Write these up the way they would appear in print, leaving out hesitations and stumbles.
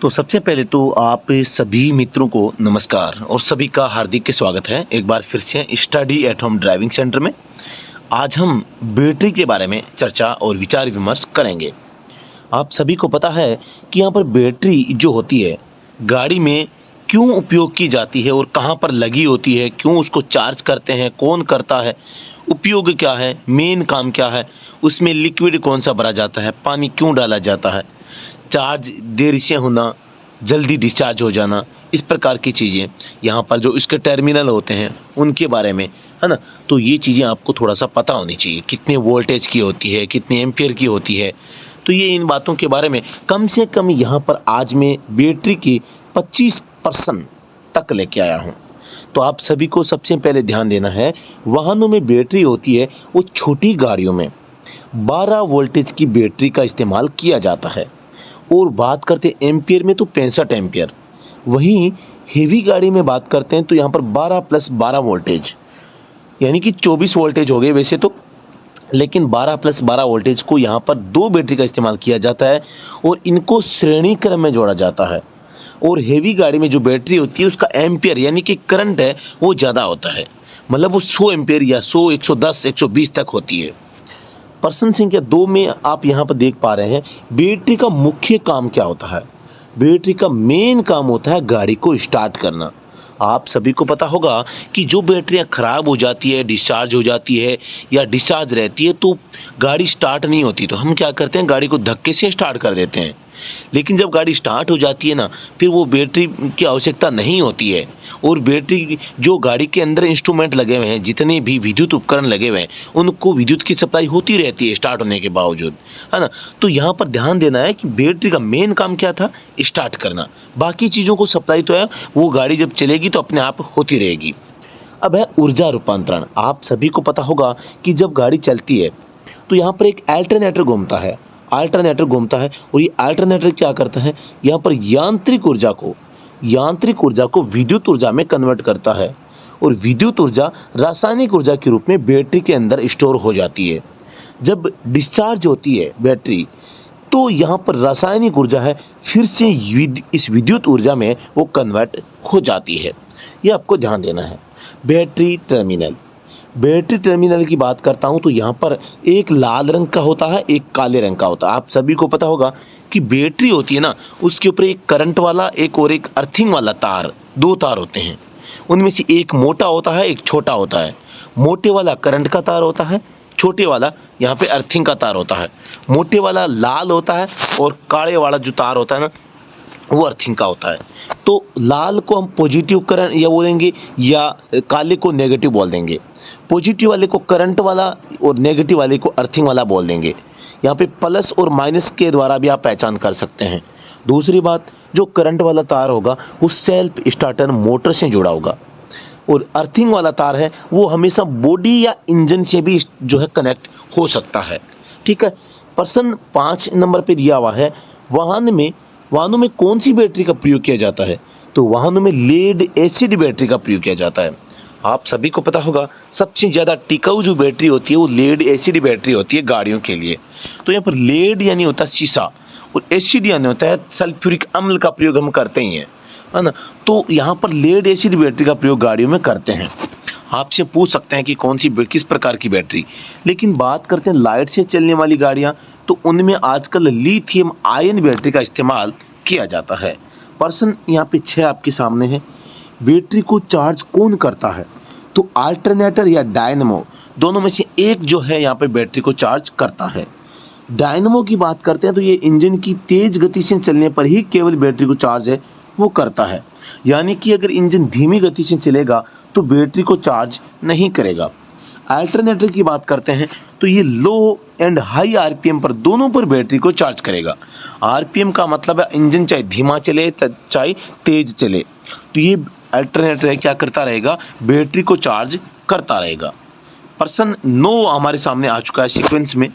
तो सबसे पहले तो आप सभी मित्रों को नमस्कार और सभी का हार्दिक स्वागत है एक बार फिर से study at home driving centre में। आज हम बैटरी के बारे में चर्चा और विचार विमर्श करेंगे। आप सभी को पता है कि यहाँ पर बैटरी जो होती है गाड़ी में क्यों उपयोग की जाती है और कहाँ पर लगी होती है, क्यों उसको चार्ज करते हैं, कौन करता है, उपयोग क्या है, मेन काम क्या है, उसमें लिक्विड कौन सा भरा जाता है, पानी क्यों डाला जाता है, चार्ज देर से होना, जल्दी डिस्चार्ज हो जाना, इस प्रकार की चीज़ें यहाँ पर जो इसके टर्मिनल होते हैं उनके बारे में, है ना। तो ये चीज़ें आपको थोड़ा सा पता होनी चाहिए, कितने वोल्टेज की होती है, कितने एम्पियर की होती है। तो ये इन बातों के बारे में कम से कम यहाँ पर आज मैं बैटरी की 25% तक लेके आया हूँ। तो आप सभी को सबसे पहले ध्यान देना है, वाहनों में बैटरी होती है वो छोटी गाड़ियों में 12 वोल्टेज की बैटरी का इस्तेमाल किया जाता है और बात करते हैं एम्पियर में तो 65 एम्पियर। वहीं हेवी गाड़ी में बात करते हैं तो यहाँ पर 12 + 12 वोल्टेज यानी कि 24 वोल्टेज हो गए वैसे तो, लेकिन 12 + 12 वोल्टेज को यहाँ पर 2 बैटरी का इस्तेमाल किया जाता है और इनको श्रेणी क्रम में जोड़ा जाता है। और हेवी गाड़ी में जो बैटरी होती है उसका एम्पियर यानी कि करंट है वो ज़्यादा होता है, मतलब वो 100 एम्पियर या 100, 110, 120 तक होती है। प्रश्न संख्या 2 में आप यहाँ पर देख पा रहे हैं बैटरी का मुख्य काम क्या होता है। बैटरी का मेन काम होता है गाड़ी को स्टार्ट करना। आप सभी को पता होगा कि जो बैटरियाँ खराब हो जाती है, डिस्चार्ज हो जाती है या डिस्चार्ज रहती है तो गाड़ी स्टार्ट नहीं होती, तो हम क्या करते हैं गाड़ी को धक्के से स्टार्ट कर देते हैं। लेकिन जब गाड़ी स्टार्ट हो जाती है ना, फिर वो बैटरी की आवश्यकता नहीं होती है। और बैटरी जो गाड़ी के अंदर इंस्ट्रूमेंट लगे हुए हैं, जितने भी विद्युत उपकरण लगे हुए हैं, उनको विद्युत की सप्लाई होती रहती है स्टार्ट होने के बावजूद, है ना। तो यहाँ पर ध्यान देना है कि बैटरी का मेन काम क्या था, स्टार्ट करना। बाकी चीज़ों को सप्लाई तो है, वो गाड़ी जब चलेगी तो अपने आप होती रहेगी। अब है ऊर्जा रूपांतरण। आप सभी को पता होगा कि जब गाड़ी चलती है तो यहाँ पर एक अल्टरनेटर घूमता है, और ये अल्टरनेटर क्या करता है, यहाँ पर यांत्रिक ऊर्जा को विद्युत ऊर्जा में कन्वर्ट करता है और विद्युत ऊर्जा रासायनिक ऊर्जा के रूप में बैटरी के अंदर स्टोर हो जाती है। जब डिस्चार्ज होती है बैटरी तो यहाँ पर रासायनिक ऊर्जा है फिर से इस विद्युत ऊर्जा में वो कन्वर्ट हो जाती है। ये आपको ध्यान देना है। बैटरी टर्मिनल की बात करता हूँ तो यहाँ पर एक लाल रंग का होता है, एक काले रंग का होता है। आप सभी को पता होगा कि बैटरी होती है ना, उसके ऊपर एक करंट वाला और एक अर्थिंग वाला तार, 2 तार होते हैं। उनमें से एक मोटा होता है, एक छोटा होता है। मोटे वाला करंट का तार होता है, छोटे वाला यहाँ पे अर्थिंग का तार होता है। मोटे वाला लाल होता है और काले वाला जो तार होता है ना, वो अर्थिंग का होता है। तो लाल को हम पॉजिटिव करंट या बोलेंगे या काले को नेगेटिव बोल देंगे। पॉजिटिव वाले को करंट वाला और नेगेटिव वाले को अर्थिंग वाला बोल देंगे। यहाँ पे प्लस और माइनस के द्वारा भी आप पहचान कर सकते हैं। दूसरी बात, जो करंट वाला तार होगा वो सेल्फ स्टार्टर मोटर से जुड़ा होगा और अर्थिंग वाला तार है वो हमेशा बॉडी या इंजन से भी जो है कनेक्ट हो सकता है। ठीक है। प्रश्न 5 नंबर पे दिया हुआ है, वाहनों में कौन सी बैटरी का प्रयोग किया जाता है। तो वाहनों में लेड एसिड बैटरी का प्रयोग किया जाता है। आप सभी को पता होगा सबसे ज़्यादा टिकाऊ जो बैटरी होती है वो लेड एसिड बैटरी होती है गाड़ियों के लिए। तो यहाँ पर लेड यानी होता है शीशा और एसिड यानी होता है सल्फ्यूरिक अम्ल का प्रयोग हम करते ही हैं, है ना। तो यहाँ पर लेड एसिड बैटरी का प्रयोग गाड़ियों में करते हैं। आपसे पूछ सकते हैं कि किस प्रकार की बैटरी, लेकिन बात करते हैं लाइट से चलने वाली गाड़ियाँ, तो उनमें आजकल लिथियम आयन बैटरी का इस्तेमाल किया जाता है। प्रश्न यहाँ पे 6 आपके सामने है, बैटरी को चार्ज कौन करता है। तो अल्टरनेटर या डायनमो दोनों में से एक जो है यहाँ पे बैटरी को चार्ज करता है। डायनमो की बात करते हैं तो ये इंजन की तेज गति से चलने पर ही केवल बैटरी को चार्ज है वो करता है, यानी कि अगर इंजन धीमी गति से चलेगा तो बैटरी को चार्ज नहीं करेगा। अल्टरनेटर की बात करते हैं तो ये लो एंड हाई आरपीएम पर दोनों पर बैटरी को चार्ज करेगा। आरपीएम का मतलब है इंजन चाहे धीमा चले चाहे तेज चले, तो ये अल्टरनेटर है क्या करता रहेगा, बैटरी को चार्ज करता रहेगा। प्रश्न 9 हमारे सामने आ चुका है सीक्वेंस में।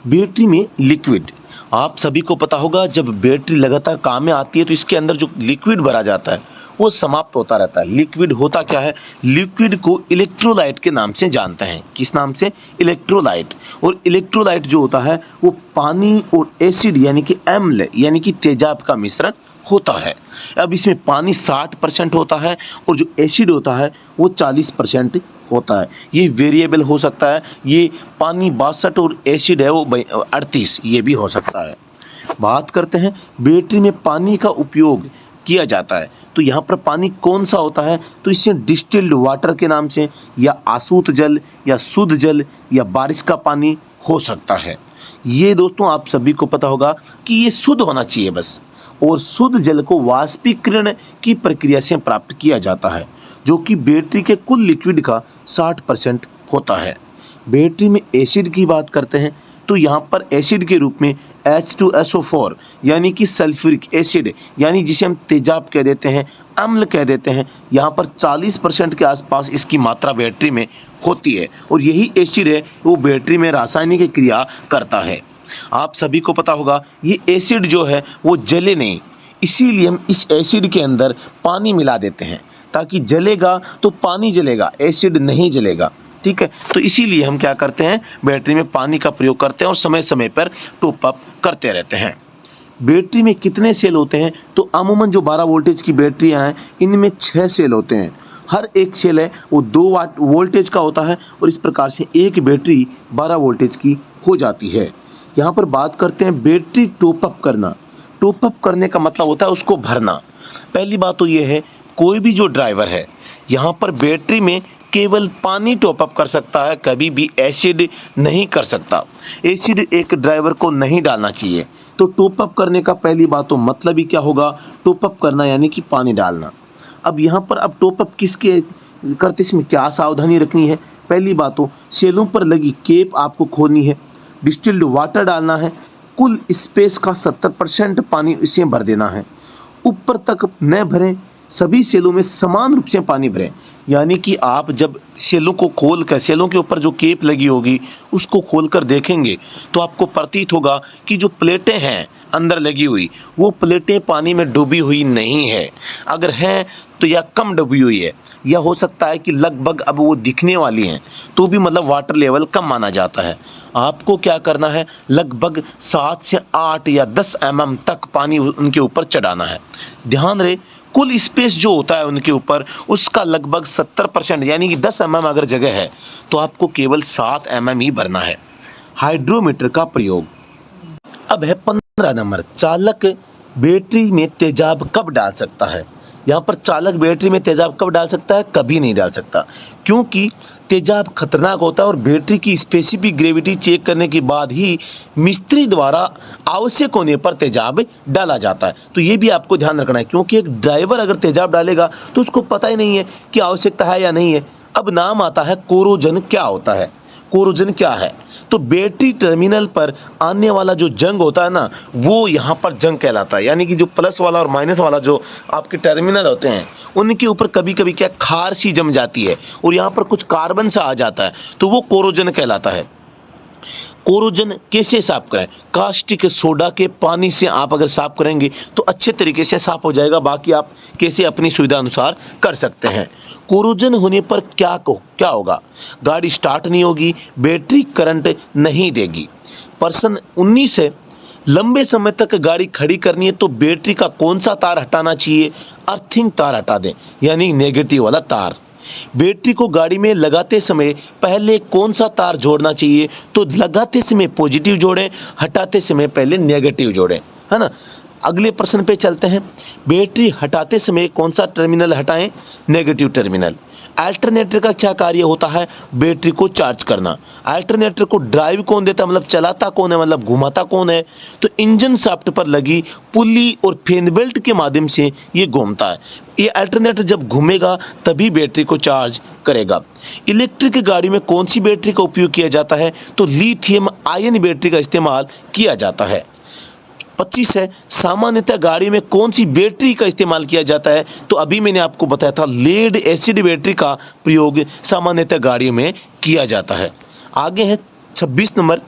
बैटरी में लिक्विड आप सभी को पता होगा जब बैटरी लगातार काम में आती है तो इसके अंदर जो लिक्विड भरा जाता है वो समाप्त होता रहता है। लिक्विड होता क्या है? लिक्विड को इलेक्ट्रोलाइट के नाम से जानते हैं। किस नाम से? इलेक्ट्रोलाइट। और इलेक्ट्रोलाइट जो होता है वो पानी और एसिड यानी कि अम्ल यानी कि तेजाब का मिश्रण होता है। अब इसमें पानी 60% होता है और जो एसिड होता है वो 40% होता है। ये वेरिएबल हो सकता है, ये पानी 62 और एसिड है वो 38, ये भी हो सकता है। बात करते हैं बैटरी में पानी का उपयोग किया जाता है तो यहाँ पर पानी कौन सा होता है? तो इसे डिस्टिल्ड वाटर के नाम से या आसूत जल या शुद्ध जल या बारिश का पानी हो सकता है। ये दोस्तों आप सभी को पता होगा कि ये शुद्ध होना चाहिए बस। और शुद्ध जल को वाष्पीकरण की प्रक्रिया से प्राप्त किया जाता है जो कि बैटरी के कुल लिक्विड का 60% होता है। बैटरी में एसिड की बात करते हैं तो यहाँ पर एसिड के रूप में H2SO4 यानी कि सल्फ्यूरिक एसिड यानी जिसे हम तेजाब कह देते हैं, अम्ल कह देते हैं, यहाँ पर 40% के आसपास इसकी मात्रा बैटरी में होती है और यही एसिड है वो बैटरी में रासायनिक क्रिया करता है। आप सभी को पता होगा ये एसिड जो है वो जले नहीं, इसीलिए हम इस एसिड के अंदर पानी मिला देते हैं ताकि जलेगा तो पानी जलेगा, एसिड नहीं जलेगा। ठीक है, तो इसीलिए हम क्या करते हैं, बैटरी में पानी का प्रयोग करते हैं और समय समय पर टॉप अप करते रहते हैं। बैटरी में कितने सेल होते हैं? तो अमूमन जो 12 वोल्टेज की बैटरियां हैं इनमें 6 सेल होते हैं। हर एक सेल है वो 2 वोल्टेज का होता है और इस प्रकार से एक बैटरी 12 वोल्टेज की हो जाती है। यहाँ पर बात करते हैं बैटरी टॉप अप करना। टॉप अप करने का मतलब होता है उसको भरना। पहली बात तो ये है कोई भी जो ड्राइवर है यहाँ पर बैटरी में केवल पानी टॉप अप कर सकता है, कभी भी एसिड नहीं कर सकता। एसिड एक ड्राइवर को नहीं डालना चाहिए। तो टॉप अप करने का पहली बात तो मतलब ही क्या होगा? टॉप अप करना यानी कि पानी डालना। अब यहाँ पर अब टॉप अप किसके करते इसमें क्या सावधानी रखनी है? पहली बात तो सेलों पर लगी केप आपको खोलनी है, डिस्टिल्ड वाटर डालना है, कुल स्पेस का 70% पानी इसे भर देना है, ऊपर तक न भरें, सभी सेलों में समान रूप से पानी भरें। यानी कि आप जब सेलों को खोल कर सेलों के ऊपर जो केप लगी होगी उसको खोल कर देखेंगे तो आपको प्रतीत होगा कि जो प्लेटें हैं अंदर लगी हुई वो प्लेटें पानी में डूबी हुई नहीं है। अगर हैं तो या कम डूबी हुई है या हो सकता है कि लगभग अब वो दिखने वाली हैं तो भी मतलब वाटर लेवल कम माना जाता है। आपको क्या करना है, लगभग 7 से 8 या 10 mm तक पानी उनके ऊपर चढ़ाना है। ध्यान रहे कुल स्पेस जो होता है उनके ऊपर उसका लगभग 70% यानी कि 10 mm अगर जगह है तो आपको केवल 7 mm ही भरना है। हाइड्रोमीटर का प्रयोग। अब है 15 नंबर, चालक बैटरी में तेजाब कब डाल सकता है? यहाँ पर चालक बैटरी में तेजाब कब डाल सकता है? कभी नहीं डाल सकता, क्योंकि तेजाब खतरनाक होता है और बैटरी की स्पेसिफिक ग्रेविटी चेक करने के बाद ही मिस्त्री द्वारा आवश्यक होने पर तेजाब डाला जाता है। तो ये भी आपको ध्यान रखना है, क्योंकि एक ड्राइवर अगर तेजाब डालेगा तो उसको पता ही नहीं है कि आवश्यकता है या नहीं है। अब नाम आता है कोरोजन। क्या होता है कोरोजन? क्या है? तो बैटरी टर्मिनल पर आने वाला जो जंग होता है ना वो यहाँ पर जंग कहलाता है। यानी कि जो प्लस वाला और माइनस वाला जो आपके टर्मिनल होते हैं उनके ऊपर कभी कभी क्या खार सी जम जाती है और यहाँ पर कुछ कार्बन सा आ जाता है तो वो कोरोजन कहलाता है। कोरोजन कैसे साफ करें? कास्टिक सोडा के पानी से आप अगर साफ करेंगे तो अच्छे तरीके से साफ हो जाएगा। बाकी आप कैसे अपनी सुविधा अनुसार कर सकते हैं। कोरोजन होने पर क्या होगा? गाड़ी स्टार्ट नहीं होगी, बैटरी करंट नहीं देगी। प्रश्न 19 है, लंबे समय तक गाड़ी खड़ी करनी है तो बैटरी का कौन सा तार हटाना चाहिए? अर्थिंग तार हटा दें, यानी नेगेटिव वाला तार। बैटरी को गाड़ी में लगाते समय पहले कौन सा तार जोड़ना चाहिए? तो लगाते समय पॉजिटिव जोड़ें, हटाते समय पहले नेगेटिव जोड़ें, है ना। अगले प्रश्न पे चलते हैं। बैटरी हटाते समय कौन सा टर्मिनल हटाएं? Negative terminal. अल्टरनेटर का क्या कार्य होता है? बैटरी को चार्ज करना। अल्टरनेटर को ड्राइव कौन देता है, मतलब चलाता कौन है, मतलब घुमाता कौन है? तो इंजन शाफ्ट पर लगी पुली और फैन बेल्ट के माध्यम से ये घूमता है। ये अल्टरनेटर जब घूमेगा तभी बैटरी को चार्ज करेगा। इलेक्ट्रिक गाड़ी में कौन सी बैटरी का उपयोग किया जाता है? तो लिथियम आयन बैटरी का इस्तेमाल किया जाता है। 25 है, सामान्यतः गाड़ी में कौन सी बैटरी का इस्तेमाल किया जाता है? तो अभी मैंने आपको बताया था लेड एसिड बैटरी का प्रयोग सामान्यतः गाड़ियों में किया जाता है। आगे है 26 नंबर,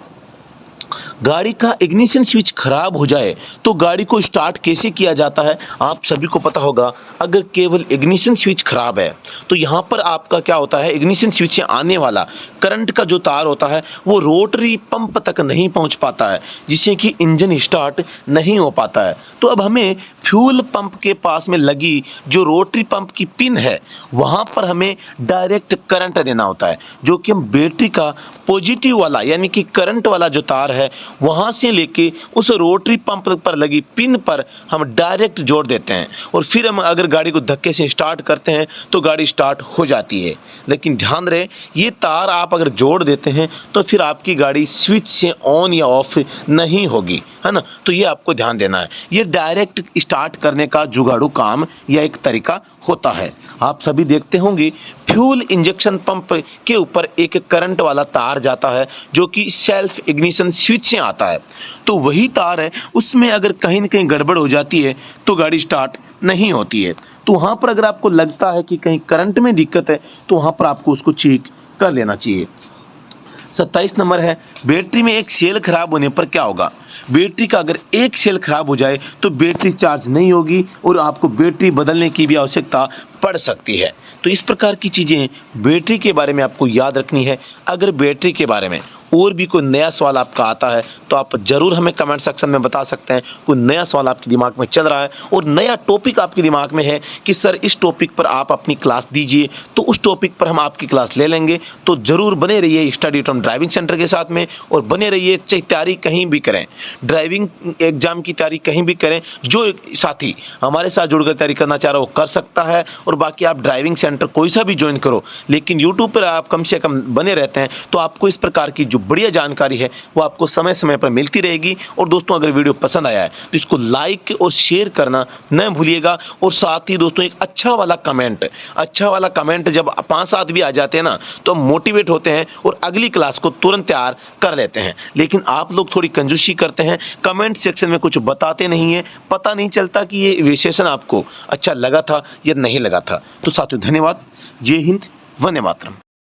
गाड़ी का इग्निशन स्विच खराब हो जाए तो गाड़ी को स्टार्ट कैसे किया जाता है आप सभी को पता होगा। अगर केवल इग्निशन स्विच खराब है तो यहाँ पर आपका क्या होता है, इग्निशन स्विच से आने वाला करंट का जो तार होता है वो रोटरी पंप तक नहीं पहुँच पाता है, जिससे कि इंजन स्टार्ट नहीं हो पाता है। तो अब हमें फ्यूल पंप के पास में लगी जो रोटरी पंप की पिन है वहाँ पर हमें डायरेक्ट करंट देना होता है, जो कि हम बैटरी का पॉजिटिव वाला यानी कि करंट वाला जो तार है वहाँ से लेके उस रोटरी पंप पर लगी पिन पर हम डायरेक्ट जोड़ देते हैं और फिर हम अगर गाड़ी को धक्के से स्टार्ट करते हैं तो गाड़ी स्टार्ट हो जाती है। लेकिन ध्यान रहे ये तार आप अगर जोड़ देते हैं तो फिर आपकी गाड़ी स्विच से ऑन या ऑफ नहीं होगी, है ना। तो ये आपको ध्यान देना है, ये डायरेक्ट स्टार्ट करने का जुगाड़ू काम या एक तरीका होता है। आप सभी देखते होंगे फ्यूल इंजेक्शन पंप के ऊपर एक करंट वाला तार जाता है जो कि सेल्फ इग्निशन स्विच से आता है। तो वही तार है, उसमें अगर कहीं न कहीं गड़बड़ हो जाती है तो गाड़ी स्टार्ट नहीं होती है। तो वहाँ पर अगर आपको लगता है कि कहीं करंट में दिक्कत है तो वहाँ पर आपको उसको चेक कर लेना चाहिए। 27 नंबर है, बैटरी में एक सेल खराब होने पर क्या होगा। बैटरी का अगर एक सेल खराब हो जाए तो बैटरी चार्ज नहीं होगी और आपको बैटरी बदलने की भी आवश्यकता पड़ सकती है। तो इस प्रकार की चीज़ें बैटरी के बारे में आपको याद रखनी है। अगर बैटरी के बारे में और भी कोई नया सवाल आपका आता है तो आप ज़रूर हमें कमेंट सेक्शन में बता सकते हैं। कोई नया सवाल आपके दिमाग में चल रहा है और नया टॉपिक आपके दिमाग में है कि सर इस टॉपिक पर आप अपनी क्लास दीजिए, तो उस टॉपिक पर हम आपकी क्लास ले लेंगे। तो ज़रूर बने रहिए study at home driving centre के साथ में और बने रहिए, चाहे तैयारी कहीं भी करें, ड्राइविंग एग्जाम की तैयारी कहीं भी करें। जो साथी हमारे साथ जुड़कर तैयारी करना चाह रहा है वो कर सकता है और बाकी आप ड्राइविंग सेंटर कोई सा भी ज्वाइन करो, लेकिन यूट्यूब पर आप कम से कम बने रहते हैं तो आपको इस प्रकार की जो बढ़िया जानकारी है वो आपको समय समय पर मिलती रहेगी। और दोस्तों अगर वीडियो पसंद आया है तो इसको लाइक और शेयर करना न भूलिएगा। और साथ ही दोस्तों एक अच्छा वाला कमेंट जब 5-7 भी आ जाते हैं ना तो हम मोटिवेट होते हैं और अगली क्लास को तुरंत तैयार कर लेते हैं। लेकिन आप लोग थोड़ी कंजूसी करते हैं, कमेंट सेक्शन में कुछ बताते नहीं है, पता नहीं चलता कि ये विशेषण आपको अच्छा लगा था या नहीं लगा था। तो साथियों धन्यवाद, जय हिंद, वंदे मातरम।